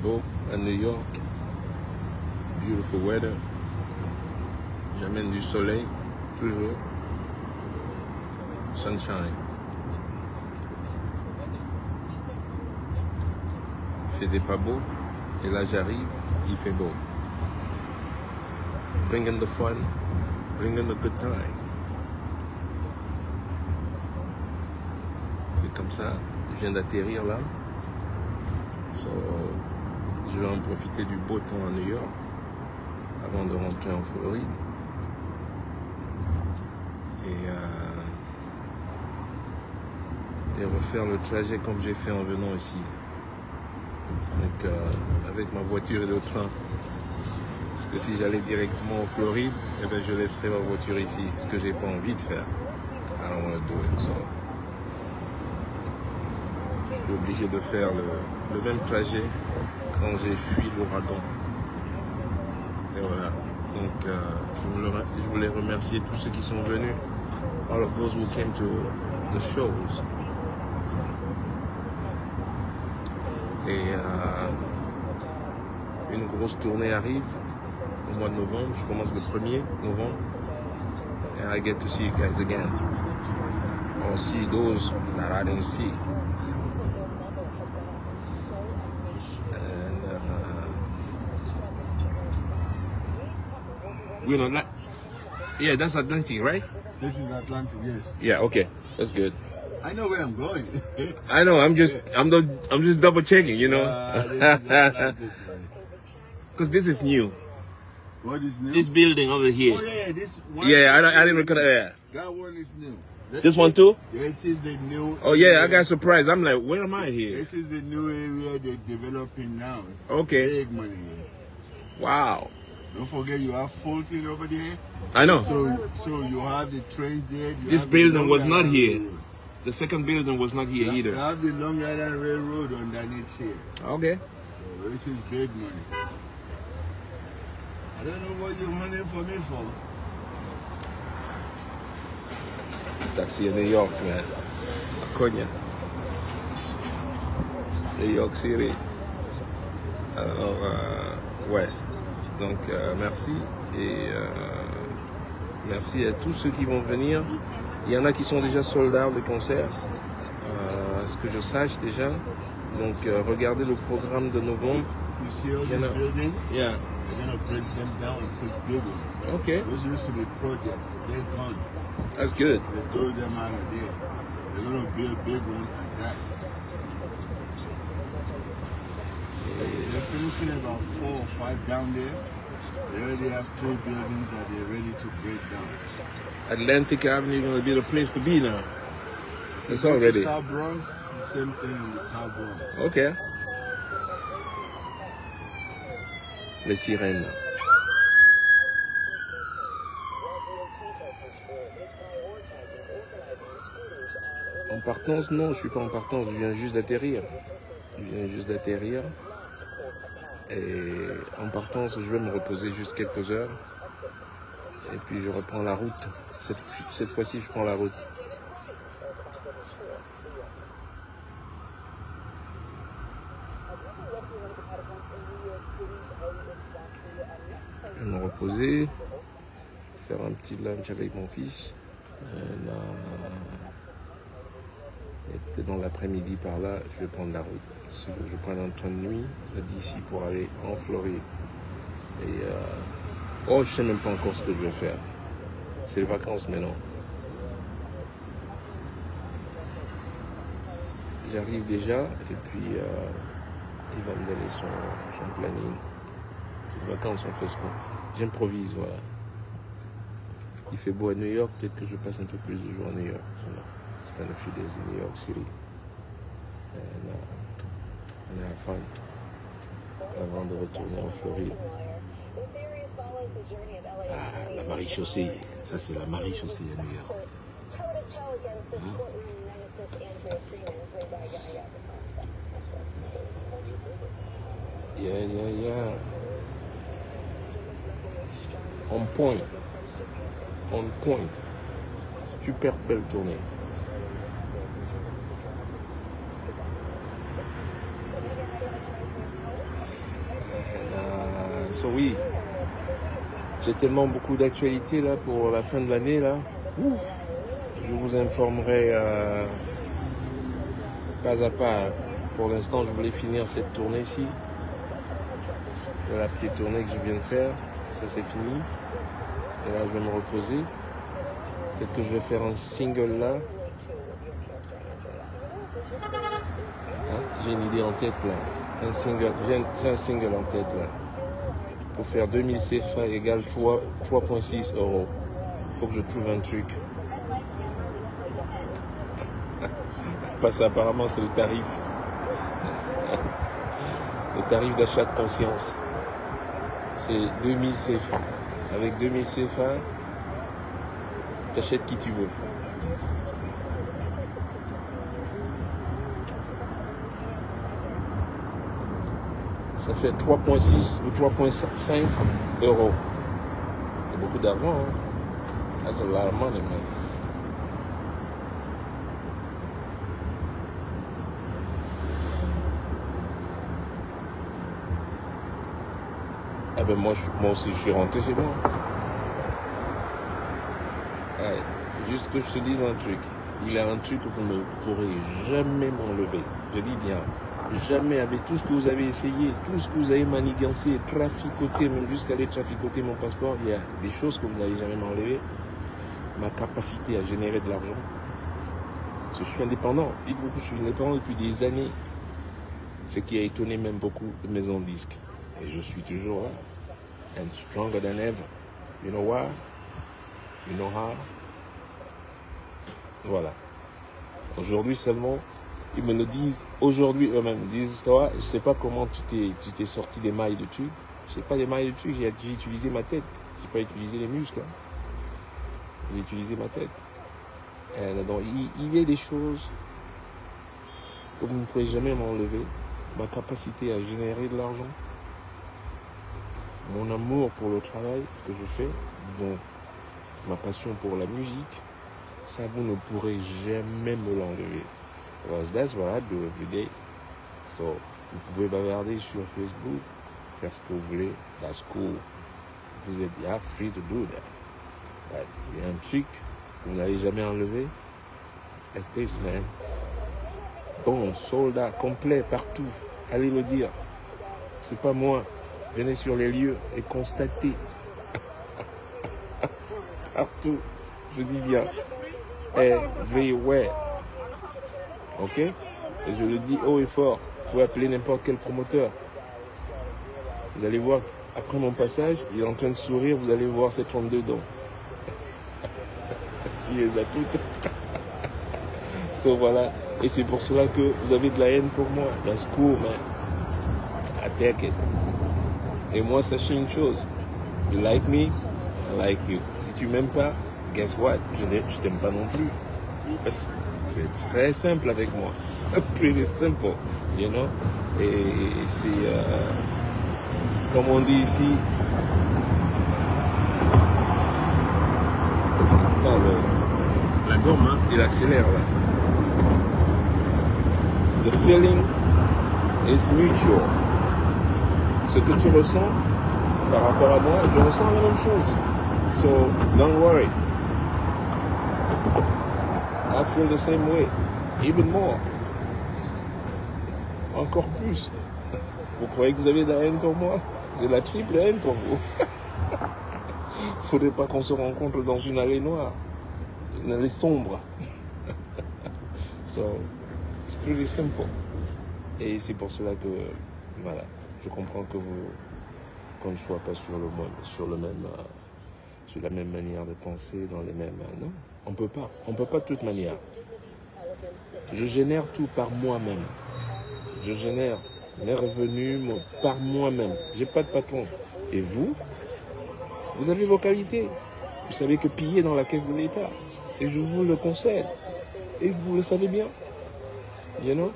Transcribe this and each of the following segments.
beau à New York. Beautiful weather. J'amène du soleil, toujours. Sunshine. Il faisait pas beau. Et là j'arrive, il fait beau. Bring in the fun. Bring in the good time. C'est comme ça. Je viens d'atterrir là. So, je vais en profiter du beau temps à New York avant de rentrer en Floride. Et refaire le trajet comme j'ai fait en venant ici. Donc avec ma voiture et le train. Parce que si j'allais directement en Floride, eh bien, je laisserais ma voiture ici. Ce que j'ai pas envie de faire. I don't want to do it. So, je suis obligé de faire le même trajet quand j'ai fui l'ouragan. Et voilà. Donc je voulais remercier tous ceux qui sont venus. All of those who came to the shows. Et une grosse tournée arrive au mois de novembre. Je commence le 1er novembre. And I get to see you guys again. Or see those that I didn't see. And you know, like, yeah, that's Atlantic, right? This is Atlantic, yes. Yeah, okay, that's good. I know where I'm going. I know. I'm just double checking, you know. Because this is new. What is new? This building over here. Oh yeah, this one. Yeah, I didn't recognize that. That one is new. This one too? This is the new. Oh yeah, I got surprised. I'm like, where am I here? This is the new area they're developing now. It's Okay. big money here. Wow. Don't forget you have Fulton over there. I know. So you have the trains there. This building was not here. The second building was not here either. You have the Long Island Railroad underneath here. Okay. So this is big money. I don't know what you're money for me for. Taxi in New York, man. Ça cogne. New York City. Alors, ouais. Donc, merci. Et merci à tous ceux qui vont venir. Il y en a qui sont déjà sold out des concerts. À ce que je sache déjà. Donc, regardez le programme de novembre. You see all these buildings? Yeah. They're going to break them down and put big ones. Okay. Those used to be projects. They're gone. That's good. They throw them out of there. They're going to build big ones like that. They're finishing about 4 or 5 down there. They already have 2 buildings that they're ready to break down. Atlantic Avenue is going to be the place to be now. It's already. South Bronx, the same thing in the South Bronx. Okay. Les sirènes. En partance, non, je suis pas en partance, je viens juste d'atterrir. Et en partance, je vais me reposer juste quelques heures. Et puis je reprends la route. Cette fois-ci, je prends la route. Je vais me reposer, faire un petit lunch avec mon fils. Et peut-être dans l'après-midi par là, je vais prendre la route. Je vais prendre un train de nuit d'ici pour aller en Floride. Et oh, je sais même pas encore ce que je vais faire. C'est les vacances maintenant. J'arrive déjà et puis il va me donner son planning. Les vacances, on fait ce qu'on... J'improvise, voilà. Il fait beau à New York, peut-être que je passe un peu plus de jours à New York. Spend a few days in New York City. And have fun. Avant de retourner en Floride. Ah, la Marie-Chaussée. Ça, c'est la Marie-Chaussée à New York. Yeah. On point. Super belle tournée. So oui, j'ai tellement beaucoup d'actualités là pour la fin de l'année là. Ouf. Je vous informerai pas à pas. Pour l'instant, je voulais finir cette tournée-ci. La petite tournée que je viens de faire, ça c'est fini. Et là, je vais me reposer. Peut-être que je vais faire un single là. Hein? J'ai une idée en tête là. Un single, j'ai un single en tête là. Pour faire 2000 CFA égale 3,6 €. Faut que je trouve un truc. Parce qu'apparemment c'est le tarif. Le tarif d'achat de conscience. C'est 2000 CFA. Avec 2000 CFA, t'achètes qui tu veux. Ça fait 3,6 ou 3,5 €. C'est beaucoup d'argent, hein? That's a lot of money, man. Ah ben moi aussi je suis rentré chez moi. Ouais, juste que je te dise un truc. Il y a un truc que vous ne pourrez jamais m'enlever. Je dis bien, jamais avec tout ce que vous avez essayé, tout ce que vous avez manigancé, traficoté, même jusqu'à aller traficoter mon passeport, il y a des choses que vous n'allez jamais m'enlever. Ma capacité à générer de l'argent. Parce que je suis indépendant. Dites-vous que je suis indépendant depuis des années. Ce qui a étonné même beaucoup de maisons de disques. Et je suis toujours là. And stronger than ever. You know why? You know how? Voilà. Aujourd'hui seulement, ils me le disent. Aujourd'hui eux-mêmes disent, toi, je ne sais pas comment tu t'es sorti des mailles de trucs. Je ne sais pas des mailles de trucs. J'ai utilisé ma tête. Je n'ai pas utilisé les muscles. Hein. J'ai utilisé ma tête. Donc, il y a des choses que vous ne pouvez jamais m'enlever. Ma capacité à générer de l'argent. Mon amour pour le travail que je fais. Donc, ma passion pour la musique. Ça, vous ne pourrez jamais me l'enlever. Because that's what I do every day. So, vous pouvez bavarder sur Facebook. Faire ce que vous voulez. That's cool. Vous êtes free to do that. Il y a un truc que vous n'allez jamais enlever. It's this, man. Bon, soldat complet partout. Allez le dire. C'est pas moi. Venez sur les lieux et constatez. Partout. Je dis bien. Everywhere. Ok? Et je le dis haut et fort. Vous pouvez appeler n'importe quel promoteur. Vous allez voir, après mon passage, il est en train de sourire. Vous allez voir ses 32 dents. S'il les a toutes. So voilà. Et c'est pour cela que vous avez de la haine pour moi. That's cool, man. I take it. Et moi, sachez une chose. You like me, I like you. Si tu m'aimes pas, guess what? Je t'aime pas non plus. C'est très simple avec moi. Pretty simple, you know. Et c'est, comme on dit ici, la gomme, hein, il accélère là. The feeling is mutual. Ce que tu ressens par rapport à moi, je ressens la même chose. So, don't worry. I feel the same way. Even more. Encore plus. Vous croyez que vous avez de la haine pour moi? J'ai la triple haine pour vous. Faudrait pas qu'on se rencontre dans une allée noire. Une allée sombre. So, it's pretty simple. Et c'est pour cela que, voilà, je comprends que qu'on ne soit pas sur la même manière de penser, dans les mêmes, non, on peut pas de toute manière. Je génère tout par moi-même. Je génère mes revenus par moi-même. J'ai pas de patron. Et vous avez vos qualités. Vous savez que piller dans la caisse de l'État. Et je vous le concède. Et vous le savez bien. You know?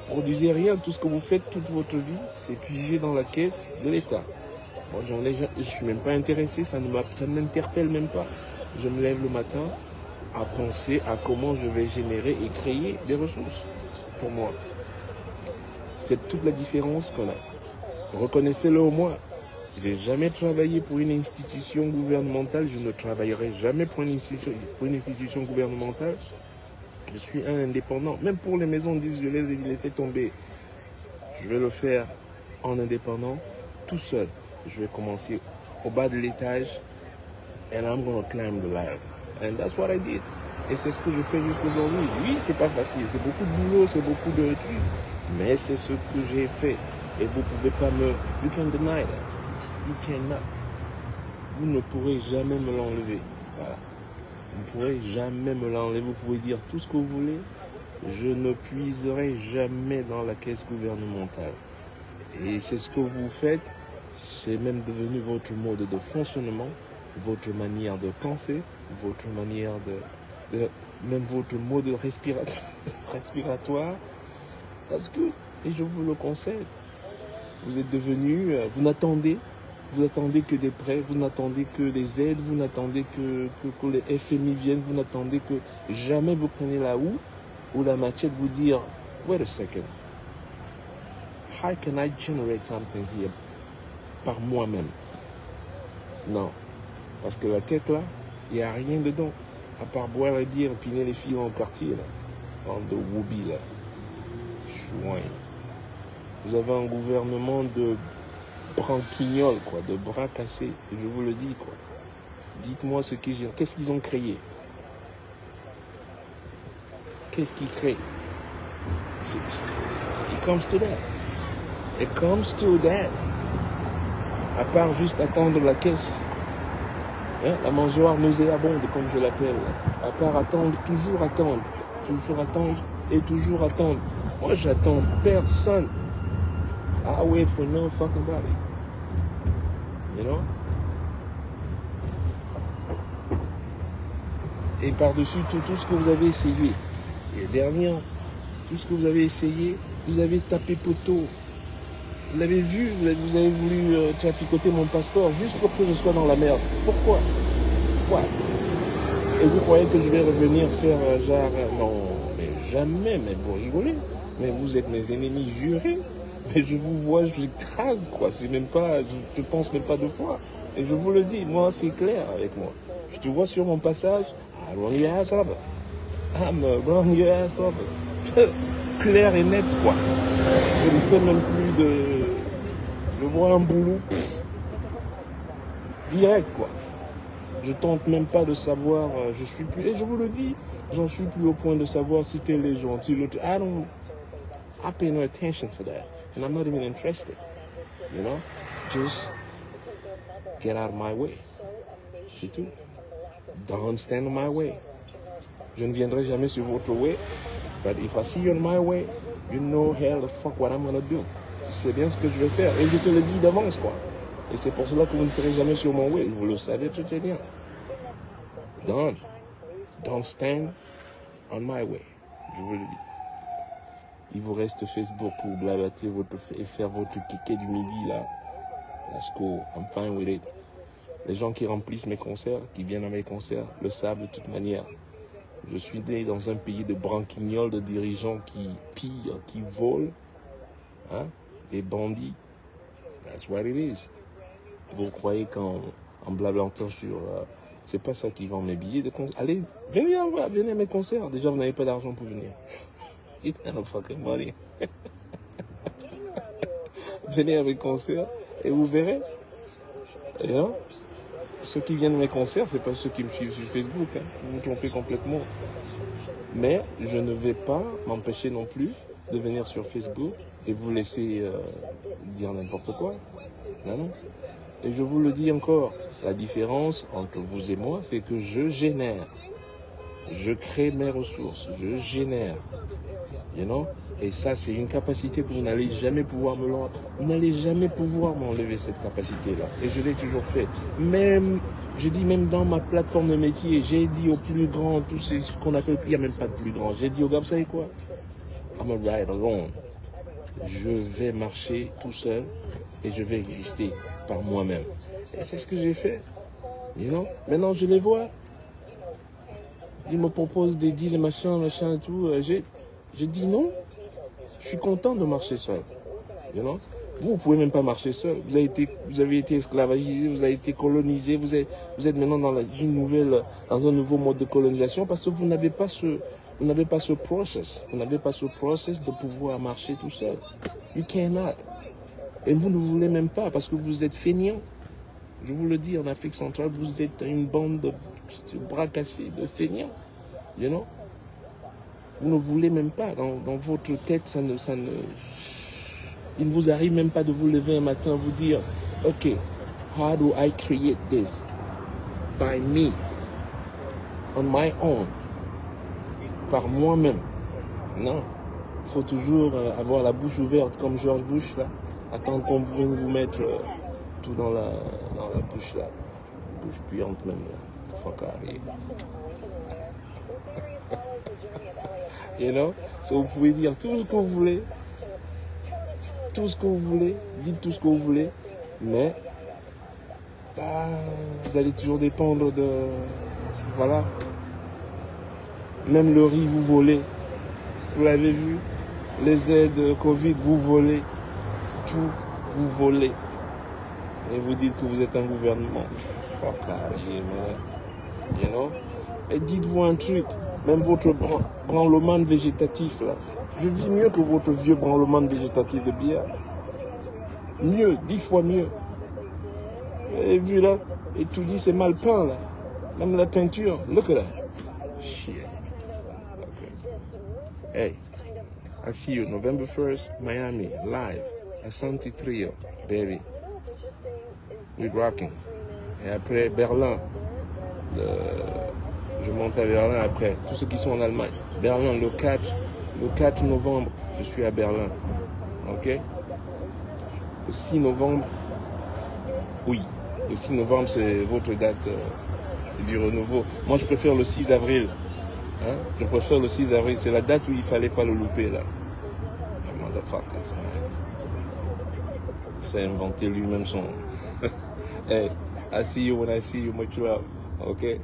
Produisez rien. Tout ce que vous faites toute votre vie, c'est puiser dans la caisse de l'État. Moi, je suis même pas intéressé. Ça ne m'interpelle même pas. Je me lève le matin à penser à comment je vais générer et créer des ressources pour moi. C'est toute la différence qu'on a. Reconnaissez-le au moins. J'ai jamais travaillé pour une institution gouvernementale. Je ne travaillerai jamais pour une institution gouvernementale. Je suis un indépendant. Même pour les maisons de disques, je les ai laissés tomber. Je vais le faire en indépendant, tout seul. Je vais commencer au bas de l'étage. And I'm gonna climb the ladder. And that's what I did. Et c'est ce que je fais jusqu'aujourd'hui. Oui, c'est pas facile. C'est beaucoup de boulot, c'est beaucoup de trucs. Mais c'est ce que j'ai fait. Et vous pouvez pas me... You can deny that. You cannot. Vous ne pourrez jamais me l'enlever. Voilà. Vous ne pourrez jamais me l'enlever. Vous pouvez dire tout ce que vous voulez. Je ne puiserai jamais dans la caisse gouvernementale. Et c'est ce que vous faites. C'est même devenu votre mode de fonctionnement, votre manière de penser, votre manière même votre mode respiratoire. Parce que, et je vous le conseille, vous êtes devenu, vous n'attendez que des prêts, vous n'attendez que des aides, vous n'attendez que les FMI viennent, vous n'attendez que jamais vous prenez la houe ou la machette, vous dire, wait a second, how can I generate something here par moi-même? Non, parce que la tête là, il n'y a rien dedans, à part boire la bière et piner les filles en quartier là, bande de woubi là, chouin. Vous avez un gouvernement de branquignoles, quoi, de bras cassés, je vous le dis, quoi. Dites-moi qu'est-ce qu'ils ont créé? Qu'est-ce qu'ils créent? It comes to that. It comes to that. À part juste attendre la caisse, hein, la mangeoire nauséabonde, comme je l'appelle. À part attendre et toujours attendre. Moi, j'attends personne. I wait for no fucking body. You know? Et par-dessus tout ce que vous avez essayé, et dernièrement, tout ce que vous avez essayé, vous avez tapé poteau. Vous l'avez vu, vous avez voulu traficoter mon passeport juste pour que je sois dans la merde. Pourquoi? Et vous croyez que je vais revenir faire genre... Non, mais jamais, mais vous rigolez. Mais vous êtes mes ennemis jurés. Mais je vous vois, je l'écrase, quoi. C'est même pas... Je pense même pas deux fois. Et je vous le dis, moi, c'est clair avec moi. Je te vois sur mon passage, I run your ass over. I'm run your ass over. Clair et net, quoi. Je ne fais même plus de... Je vois un boulot. Direct, quoi. Je tente même pas de savoir, je suis plus... Et je vous le dis, j'en suis plus au point de savoir si tel est gentil, l'autre... I pay no attention for that. And I'm not even interested. You know? Just get out of my way. C'est tout. Don't stand in my way. Je ne viendrai jamais sur votre way. But if I see you on my way, you know hell the fuck what I'm gonna do. Je sais bien ce que je vais faire. Et je te le dis d'avance, quoi. Et c'est pour cela que vous ne serez jamais sur mon way. Vous le savez très bien. Don't stand on my way. Je vous le dis. Il vous reste Facebook pour blabater et faire votre kéké du midi, là. Let's go. I'm fine with it. Les gens qui remplissent mes concerts, qui viennent à mes concerts, le savent de toute manière. Je suis né dans un pays de branquignoles, de dirigeants qui pillent, qui volent, hein, des bandits. That's what it is. Vous croyez qu'en blablantant sur... c'est pas ça qui vend mes billets de concert. Allez, venez à mes concerts. Déjà, vous n'avez pas d'argent pour venir. You got no fucking money. Venez à mes concerts et vous verrez. Et hein, ceux qui viennent à mes concerts, c'est pas ceux qui me suivent sur Facebook. Hein. Vous vous trompez complètement. Mais je ne vais pas m'empêcher non plus de venir sur Facebook et vous laisser dire n'importe quoi. Non. Et je vous le dis encore, la différence entre vous et moi, c'est que je génère. Je crée mes ressources. Je génère. You know? Et ça, c'est une capacité que vous n'allez jamais pouvoir vous n'allez jamais pouvoir m'enlever cette capacité-là. Et je l'ai toujours fait. Même, je dis même dans ma plateforme de métier, j'ai dit aux plus grands, tout ce qu'on appelle, il n'y a même pas de plus grands. J'ai dit aux gars, vous savez quoi? I'm a ride alone. Je vais marcher tout seul et je vais exister par moi-même. Et c'est ce que j'ai fait. You know? Maintenant, je les vois. Ils me proposent des deals, machin et tout. Je dis non. Je suis content de marcher seul. You know? Vous ne pouvez même pas marcher seul. Vous avez été esclavagisé, vous avez été colonisé, vous êtes maintenant dans un nouveau mode de colonisation parce que vous n'avez pas ce process. Vous n'avez pas ce process de pouvoir marcher tout seul. You cannot. Et vous ne voulez même pas parce que vous êtes feignants. Je vous le dis, en Afrique centrale, vous êtes une bande de bras cassés, de feignants. You know? Vous ne voulez même pas. Dans votre tête, il ne vous arrive même pas de vous lever un matin et vous dire, OK, how do I create this? By me. On my own. Par moi-même. Non. Il faut toujours avoir la bouche ouverte comme George Bush, là. Attendre qu'on vienne vous mettre tout dans la bouche, là. Bouche puante même, là. Faut qu'arrive. You know? So vous pouvez dire tout ce que vous voulez. Tout ce que vous voulez, dites tout ce que vous voulez, mais vous allez toujours dépendre de... Voilà. Même le riz, vous volez. Vous l'avez vu? Les aides Covid, vous volez. Tout, vous volez. Et vous dites que vous êtes un gouvernement. Fuck out of here, man. You know? Et dites-vous un truc. Même votre branlement végétatif, là. Je vis mieux que votre vieux branlement végétatif de bière. Mieux, 10 fois mieux. Vous avez vu là? Et tout dit, c'est mal peint là. Même la peinture, look at that. Shit. Okay. Hey, I see you November 1st, Miami, live. Ashanti Trio, baby. We're rocking. Et après, Berlin. Je monte à Berlin après. Tous ceux qui sont en Allemagne. Berlin, le 4 novembre, je suis à Berlin. Ok? Le 6 novembre, oui. Le 6 novembre, c'est votre date du renouveau. Moi, je préfère le 6 avril. Hein? Je préfère le 6 avril. C'est la date où il ne fallait pas le louper, là. Motherfuckers, man. Il s'est inventé lui-même son... Hey, I see you when I see you, much love. Ok?